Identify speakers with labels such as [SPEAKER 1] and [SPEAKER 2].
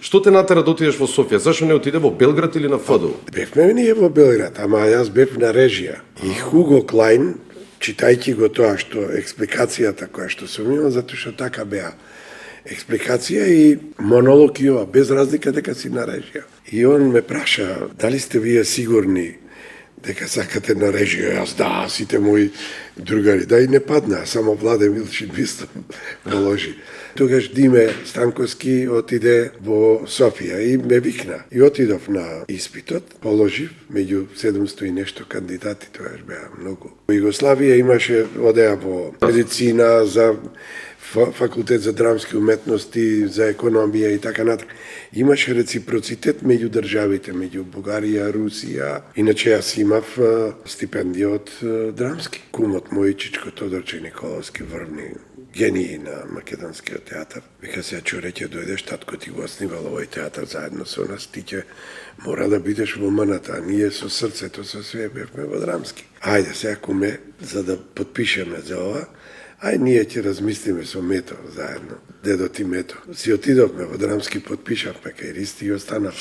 [SPEAKER 1] Што те натера да отидеш во Софија? Зашо не отиде во Белград или на ФДУ?
[SPEAKER 2] Бевме ние во Белград, ама јас бев на режија. И Хуго Клајн, читајќи го тоа што експликацијата која што сум имал, затоа што така беа експликација и монолог и ова, без разлика дека си на режија. И он ме праша, дали сте вие сигурни дека сакате на режија? Јас да, сите мои другари. Да и не падна, само Владе Милчин мислам положи. Тогаш Диме Станковски отиде во Софија и ме викна. И отидов на испитот, положив, меѓу 700 и нешто кандидати, тогаш беа многу. Во Југославија имаше, одеа во медицина, за факултет за драмски уметности, за економија и така натаму. Имаше реципроцитет меѓу државите, меѓу Бугарија, Русија. Иначе јас имав стипендија од драмски. Кумот мој Чичко Тодорче Николовски врвни гении на македонскиот театар. Вика се, чуре, ќе дојдеш, татко ти го основал овој театар заедно со нас, ти ќе мора да бидеш во МНТ, а ние со срцето, со све бевме во драмски. Ајде, сега куме, за да подпишеме за ова, ај ние ќе размислиме со Мето заедно. Дедо ти Мето. Си отидовме во драмски, подпишавме кај Ристи и останавме.